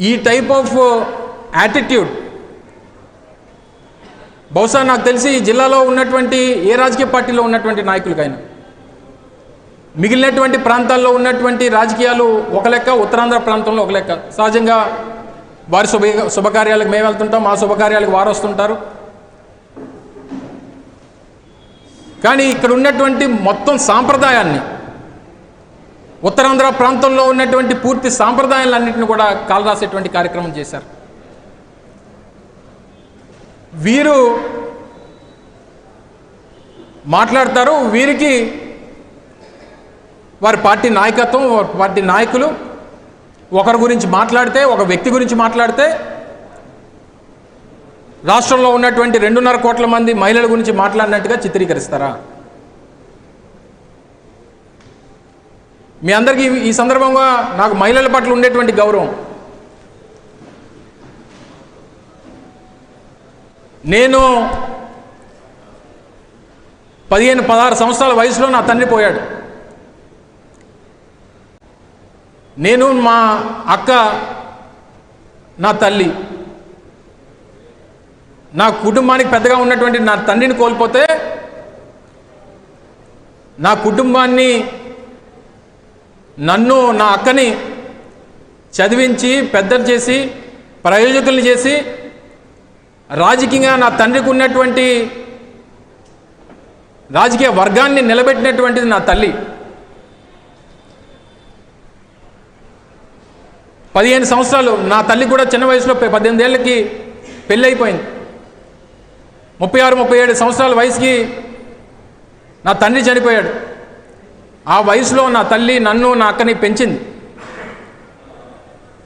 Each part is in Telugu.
ఈ టైప్ ఆఫ్ యాటిట్యూడ్ బహుశా నాకు తెలిసి ఈ జిల్లాలో ఉన్నటువంటి ఏ రాజకీయ పార్టీలో ఉన్నటువంటి నాయకులకైనా, మిగిలినటువంటి ప్రాంతాల్లో ఉన్నటువంటి రాజకీయాలు ఒక లెక్క, ఉత్తరాంధ్ర ప్రాంతంలో ఒక లెక్క. సహజంగా వారి శుభకార్యాలకు మేము వెళ్తుంటాం, మా శుభకార్యాలకు వారు వస్తుంటారు. కానీ ఇక్కడ ఉన్నటువంటి మొత్తం సాంప్రదాయాన్ని, ఉత్తరాంధ్ర ప్రాంతంలో ఉన్నటువంటి పూర్తి సాంప్రదాయాలన్నింటినీ కూడా కాలరాసేటువంటి కార్యక్రమం చేశారు. వీరు మాట్లాడతారు, వీరికి వారి పార్టీ నాయకత్వం, పార్టీ నాయకులు ఒకరి గురించి మాట్లాడితే, ఒక వ్యక్తి గురించి మాట్లాడితే రాష్ట్రంలో ఉన్నటువంటి 2.5 కోట్ల మంది మహిళల గురించి మాట్లాడినట్టుగా చిత్రీకరిస్తారా? మీ అందరికీ ఈ సందర్భంగా నాకు మహిళల పట్ల ఉండేటువంటి గౌరవం, నేను 15-16 సంవత్సరాల వయసులో నా తండ్రి పోయాడు. నేను, మా అక్క, నా తల్లి, నా కుటుంబానికి పెద్దగా ఉన్నటువంటి నా తండ్రిని కోల్పోతే నా కుటుంబాన్ని, నన్ను, నా అక్కని చదివించి పెద్దలు చేసి ప్రయోజకుల్ని చేసి రాజకీయంగా నా తండ్రికి ఉన్నటువంటి రాజకీయ వర్గాన్ని నిలబెట్టినటువంటిది నా తల్లి. 15 సంవత్సరాలు, నా తల్లి కూడా చిన్న వయసులో 18 ఏళ్ళకి పెళ్ళి అయిపోయింది. 36-37 సంవత్సరాల వయసుకి నా తండ్రి చనిపోయాడు. ఆ వయసులో నా తల్లి నన్ను, నా అక్కని పెంచింది.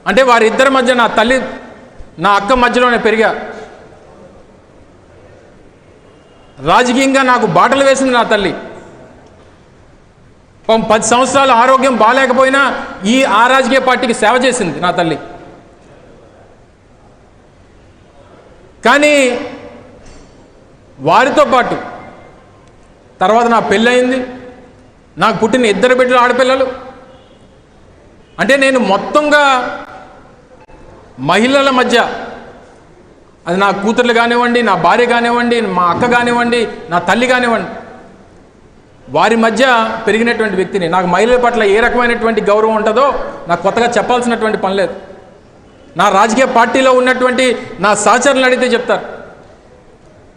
అంటే వారిద్దరి మధ్య నా తల్లి, నా అక్క మధ్యలోనే పెరిగా. రాజకీయంగా నాకు బాటలు వేసింది నా తల్లి. 10 సంవత్సరాలు ఆరోగ్యం బాగాలేకపోయినా ఆ రాజకీయ పార్టీకి సేవ చేసింది నా తల్లి. కానీ వారితో పాటు తర్వాత నా పెళ్ళయింది, నాకు పుట్టిన 2 బిడ్డలు, ఆడపిల్లలు. అంటే నేను మొత్తంగా మహిళల మధ్య, అది నా కూతుర్లు కానివ్వండి, నా భార్య కానివ్వండి, మా అక్క కానివ్వండి, నా తల్లి కానివ్వండి, వారి మధ్య పెరిగినటువంటి వ్యక్తిని. నాకు మహిళల పట్ల ఏ రకమైనటువంటి గౌరవం ఉంటుందో నాకు కొత్తగా చెప్పాల్సినటువంటి పని లేదు. నా రాజకీయ పార్టీలో ఉన్నటువంటి నా సహచరులను అడిగితే చెప్తారు,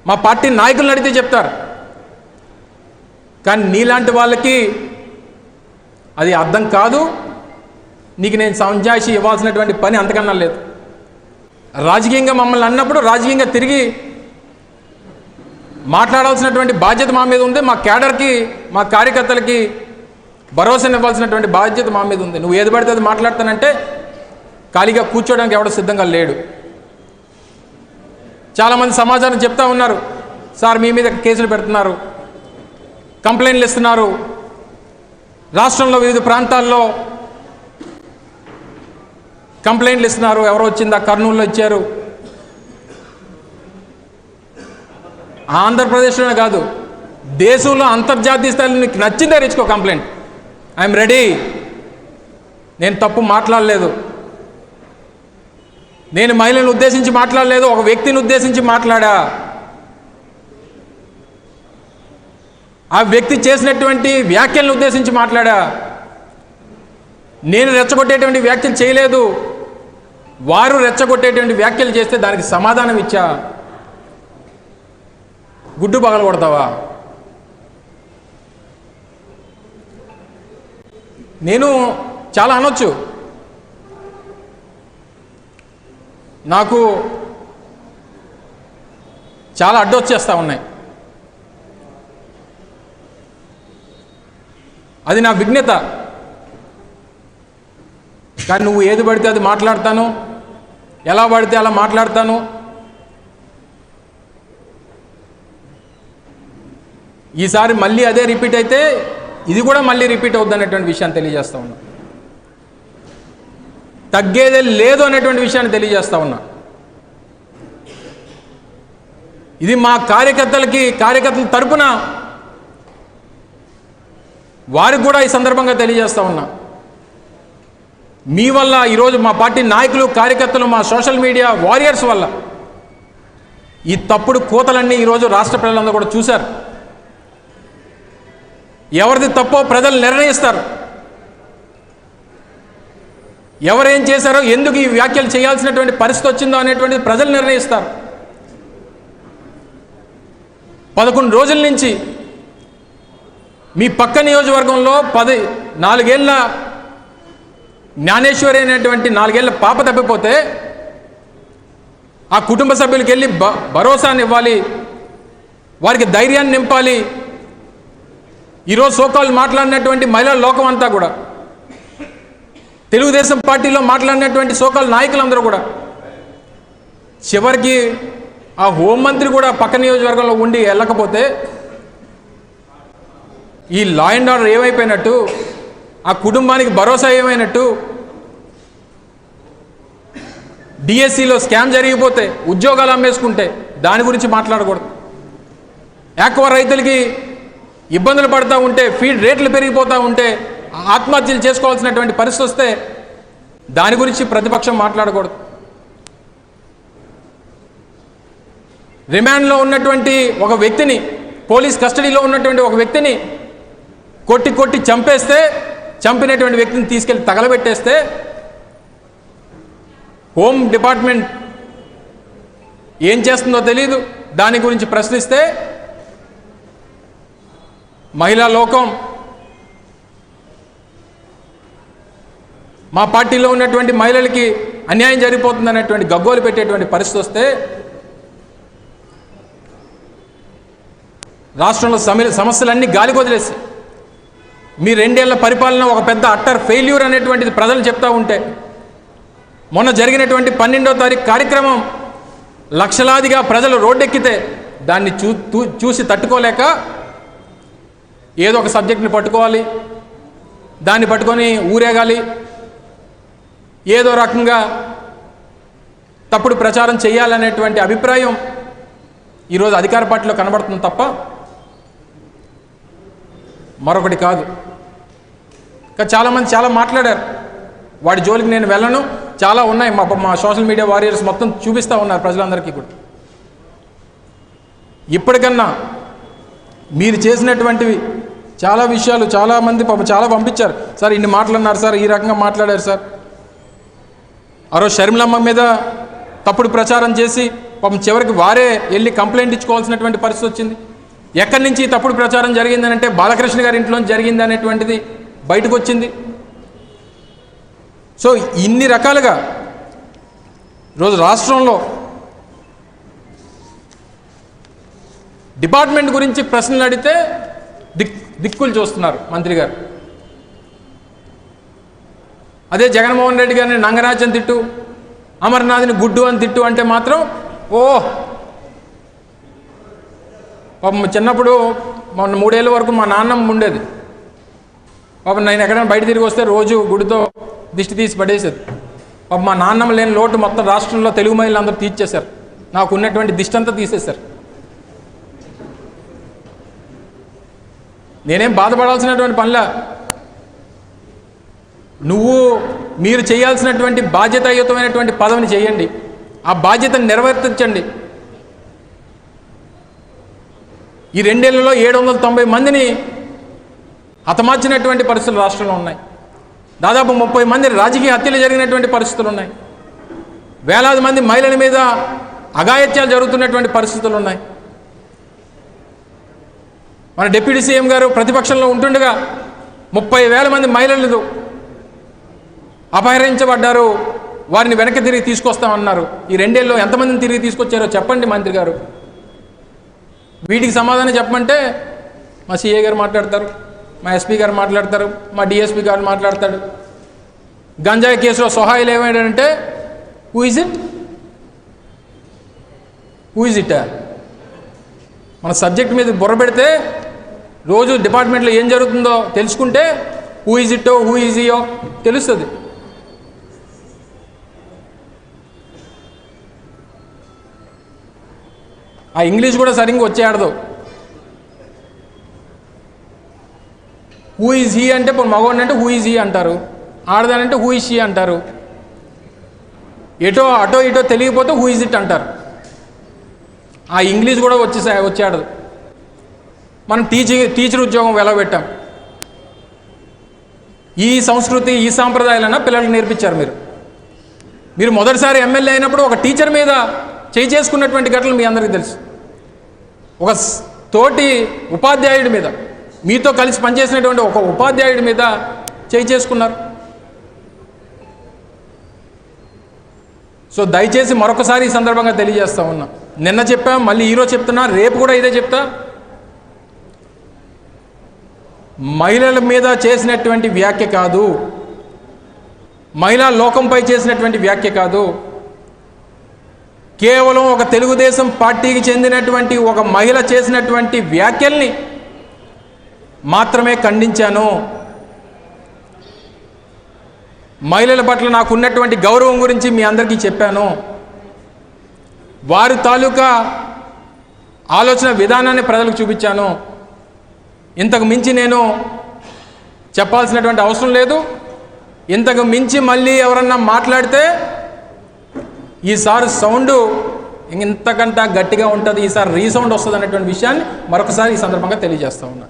మా పార్టీ నాయకులను అడిగితే చెప్తారు. కానీ నీలాంటి వాళ్ళకి అది అర్థం కాదు. నీకు నేను సంజాయిషి ఇవ్వాల్సినటువంటి పని అంతకన్నా లేదు. రాజకీయంగా మమ్మల్ని అన్నప్పుడు రాజకీయంగా తిరిగి మాట్లాడాల్సినటువంటి బాధ్యత మా మీద ఉంది. మా క్యాడర్కి, మా కార్యకర్తలకి భరోసానివ్వాల్సినటువంటి బాధ్యత మా మీద ఉంది. నువ్వు ఏది పడితే అది మాట్లాడతానంటే ఖాళీగా కూర్చోడానికి ఎవడో సిద్ధంగా లేడు. చాలామంది సమాచారం చెప్తా ఉన్నారు, సార్ మీ మీద కేసులు పెడుతున్నారు, కంప్లైంట్లు ఇస్తున్నారు, రాష్ట్రంలో వివిధ ప్రాంతాల్లో కంప్లైంట్లు ఇస్తున్నారు. ఎవరో వచ్చిందా, కర్నూలులో ఇచ్చారు, ఆంధ్రప్రదేశ్లోనే కాదు దేశంలో అంతర్జాతీయ స్థాయిలో నీకు నచ్చిందే ఇచ్చుకో కంప్లైంట్. I'm ready. నేను తప్పు మాట్లాడలేదు, నేను మహిళలను ఉద్దేశించి మాట్లాడలేదు, ఒక వ్యక్తిని ఉద్దేశించి మాట్లాడా. ఆ వ్యక్తి చేసినటువంటి వ్యాఖ్యలను ఉద్దేశించి మాట్లాడా. నేను రెచ్చగొట్టేటువంటి వ్యాఖ్యలు చేయలేదు, వారు రెచ్చగొట్టేటువంటి వ్యాఖ్యలు చేస్తే దానికి సమాధానం ఇచ్చా. గుడ్డు పగల కొడతావా? నేను చాలా అనొచ్చు, నాకు చాలా అడ్డొచ్చేస్తూ ఉన్నాయి. అది నా విఘ్నత. కానీ నువ్వు ఏది పడితే అది మాట్లాడతాను, ఎలా పడితే అలా మాట్లాడతాను. ఈసారి మళ్ళీ అదే రిపీట్ అయితే ఇది కూడా మళ్ళీ రిపీట్ అవుద్ది అనేటువంటి విషయాన్ని తెలియజేస్తా ఉన్నా. తగ్గేదే లేదు అనేటువంటి విషయాన్ని తెలియజేస్తా ఉన్నా. ఇది మా కార్యకర్తల తరపున వారికి కూడా ఈ సందర్భంగా తెలియజేస్తా ఉన్నా. మీ వల్ల ఈరోజు మా పార్టీ నాయకులు, కార్యకర్తలు, మా సోషల్ మీడియా వారియర్స్ వల్ల ఈ తప్పుడు కోతలన్నీ ఈరోజు రాష్ట్ర ప్రజలందరూ కూడా చూశారు. ఎవరిది తప్పో ప్రజలు నిర్ణయిస్తారు. ఎవరేం చేశారో, ఎందుకు ఈ వ్యాఖ్యలు చేయాల్సినటువంటి పరిస్థితి వచ్చిందో అనేటువంటిది ప్రజలు నిర్ణయిస్తారు. 11 రోజుల నుంచి మీ పక్క నియోజకవర్గంలో 4 ఏళ్ళ జ్ఞానేశ్వరి అనేటువంటి 4 ఏళ్ళ పాప తప్పిపోతే ఆ కుటుంబ సభ్యులకి వెళ్ళి భరోసాని ఇవ్వాలి, వారికి ధైర్యాన్ని నింపాలి. ఈరోజు సోకాలు మాట్లాడినటువంటి మహిళా లోకం అంతా కూడా, తెలుగుదేశం పార్టీలో మాట్లాడినటువంటి సోకాలు నాయకులందరూ కూడా, చివరికి ఆ హోంమంత్రి కూడా పక్క నియోజకవర్గంలో ఉండి వెళ్ళకపోతే ఈ లా అండ్ ఆర్డర్ ఏమైపోయినట్టు, ఆ కుటుంబానికి భరోసా ఏమైనట్టు? డిఎస్సిలో స్కామ్ జరిగిపోతే, ఉద్యోగాలు అమ్మేసుకుంటే దాని గురించి మాట్లాడకూడదు. ఆక్వా రైతులకి ఇబ్బందులు పడుతూ ఉంటే, ఫీడ్ రేట్లు పెరిగిపోతూ ఉంటే, ఆత్మహత్యలు చేసుకోవాల్సినటువంటి పరిస్థితి వస్తే దాని గురించి ప్రతిపక్షం మాట్లాడకూడదు. రిమాండ్లో ఉన్నటువంటి ఒక వ్యక్తిని, పోలీస్ కస్టడీలో ఉన్నటువంటి ఒక వ్యక్తిని కొట్టి చంపేస్తే, చంపినటువంటి వ్యక్తిని తీసుకెళ్లి తగలబెట్టేస్తే హోమ్ డిపార్ట్మెంట్ ఏం చేస్తుందో తెలియదు. దాని గురించి ప్రశ్నిస్తే మహిళా లోకం, మా పార్టీలో ఉన్నటువంటి మహిళలకి అన్యాయం జరిగిపోతుందనేటువంటి గగ్గోలు పెట్టేటువంటి పరిస్థితి వస్తే, రాష్ట్రంలో సమస్యలన్నీ గాలికి వదిలేసి మీ 2 ఏళ్ల పరిపాలన ఒక పెద్ద అట్టర్ ఫెయిల్యూర్ అనేటువంటిది ప్రజలు చెప్తూ ఉంటే, మొన్న జరిగినటువంటి 12వ తారీఖు కార్యక్రమం లక్షలాదిగా ప్రజలు రోడ్డెక్కితే దాన్ని చూసి తట్టుకోలేక ఏదో ఒక సబ్జెక్ట్ని పట్టుకోవాలి, దాన్ని పట్టుకొని ఊరేగాలి, ఏదో రకంగా తప్పుడు ప్రచారం చేయాలనేటువంటి అభిప్రాయం ఈరోజు అధికార పార్టీలో కనబడుతుంది తప్ప మరొకటి కాదు. చాలామంది చాలా మాట్లాడారు, వాడి జోలికి నేను వెళ్ళను, చాలా ఉన్నాయి. మా సోషల్ మీడియా వారియర్స్ మొత్తం చూపిస్తూ ఉన్నారు ప్రజలందరికీ కూడా. ఇప్పటికన్నా మీరు చేసినటువంటివి చాలా విషయాలు చాలామంది చాలా పంపించారు. సార్ ఇన్ని మాట్లాడినారు సార్, ఈ రకంగా మాట్లాడారు సార్. ఆ రోజు షర్మిలమ్మ మీద తప్పుడు ప్రచారం చేసి పాపం చివరికి వారే వెళ్ళి కంప్లైంట్ ఇచ్చుకోవాల్సినటువంటి పరిస్థితి వచ్చింది. ఎక్కడి నుంచి తప్పుడు ప్రచారం జరిగిందనంటే బాలకృష్ణ గారి ఇంట్లో జరిగింది అనేటువంటిది బయటకు వచ్చింది. సో ఇన్ని రకాలుగా ఈరోజు రాష్ట్రంలో డిపార్ట్మెంట్ గురించి ప్రశ్నలు అడిగితే దిక్కులు చూస్తున్నారు మంత్రి గారు. అదే జగన్మోహన్ రెడ్డి గారిని నంగరాజన్ తిట్టు, అమర్నాథ్ని గుడ్డు అని తిట్టు అంటే మాత్రం పాపం చిన్నప్పుడు మొన్న 3 ఏళ్ళ వరకు మా నాన్నమ్మ ఉండేది. పాపం నేను ఎక్కడైనా బయట తిరిగి వస్తే రోజు గుడితో దిష్టి తీసి పడేసేది. పాపం మా నాన్నమ్మ లేని లోటు మొత్తం రాష్ట్రంలో తెలుగు మహిళలు అందరూ తీర్చేశారు. నాకు ఉన్నటువంటి దిష్టి అంతా తీసేశారు. నేనేం బాధపడాల్సినటువంటి పనిలా, మీరు చేయాల్సినటువంటి బాధ్యతాయుతమైనటువంటి పదవిని చేయండి, ఆ బాధ్యతను నిర్వర్తించండి. ఈ 2 ఏళ్లలో 790 మందిని హతమార్చినటువంటి పరిస్థితులు రాష్ట్రంలో ఉన్నాయి. దాదాపు 30 మంది రాజకీయ హత్యలు జరిగినటువంటి పరిస్థితులు ఉన్నాయి. వేలాది మంది మహిళల మీద అఘాయిత్యాలు జరుగుతున్నటువంటి పరిస్థితులు ఉన్నాయి. మన డిప్యూటీ సీఎం గారు ప్రతిపక్షంలో ఉంటుండగా 30,000 మంది మహిళలు అపహరించబడ్డారు, వారిని వెనక్కి తిరిగి తీసుకొస్తామన్నారు. ఈ 2 ఏళ్ళలో ఎంతమందిని తిరిగి తీసుకొచ్చారో చెప్పండి మంత్రి గారు. వీటికి సమాధానం చెప్పమంటే మా సిఏ గారు మాట్లాడతారు, మా ఎస్పీ గారు మాట్లాడతారు, మా డిఎస్పీ గారు మాట్లాడతాడు. గంజాయి కేసులో సహాయాలు ఏమైందంటే హూ ఇజ్ ఇట్ మన సబ్జెక్ట్ మీద బుర్ర పెడితే రోజు డిపార్ట్మెంట్లో ఏం జరుగుతుందో తెలుసుకుంటే హూ ఈజ్ ఇట్టో హూ ఈజీయో తెలుస్తుంది. ఆ ఇంగ్లీష్ కూడా సరిగ్గా వచ్చేయడదు. హూ ఈజ్ హీ అంటే ఇప్పుడు మగవాడిని అంటే హూ ఈజ్ హీ అంటారు, ఆడదానంటే హూ ఇస్ షీ అంటారు. అటో ఇటో తెలియకపోతే హూ ఇస్ ఇట్ అంటారు. ఆ ఇంగ్లీష్ కూడా వచ్చాడు. మనం టీచర్ ఉద్యోగం వెలవెట్టాం. ఈ సంస్కృతి ఈ సాంప్రదాయాలన్నా పిల్లలకు నేర్పించారు. మీరు మొదటిసారి ఎమ్మెల్యే అయినప్పుడు ఒక టీచర్ మీద చేసుకున్నటువంటి ఘటనలు మీ అందరికీ తెలుసు. ఒక తోటి ఉపాధ్యాయుడి మీద, మీతో కలిసి పనిచేసినటువంటి ఒక ఉపాధ్యాయుడి మీద చేసుకున్నారు. సో దయచేసి మరొకసారి ఈ సందర్భంగా తెలియజేస్తా ఉన్నా. నిన్న చెప్పా, మళ్ళీ ఈరోజు చెప్తున్నా, రేపు కూడా ఇదే చెప్తా. మహిళల మీద చేసినటువంటి వ్యాఖ్య కాదు, మహిళా లోకంపై చేసినటువంటి వ్యాఖ్య కాదు, కేవలం ఒక తెలుగుదేశం పార్టీకి చెందినటువంటి ఒక మహిళ చేసినటువంటి వ్యాఖ్యల్ని మాత్రమే ఖండించాను. మహిళల పట్ల నాకున్నటువంటి గౌరవం గురించి మీ అందరికీ చెప్పాను. వారి తాలూకా ఆలోచన విధానాన్ని ప్రజలకు చూపించాను. ఇంతకు మించి నేను చెప్పాల్సినటువంటి అవసరం లేదు. ఇంతకు మించి మళ్ళీ ఎవరన్నా మాట్లాడితే ఈసారి సౌండ్ ఇంతకంటే గట్టిగా ఉంటుంది, ఈసారి రీసౌండ్ వస్తుంది అనేటువంటి విషయాన్ని మరొకసారి ఈ సందర్భంగా తెలియజేస్తా ఉన్నా.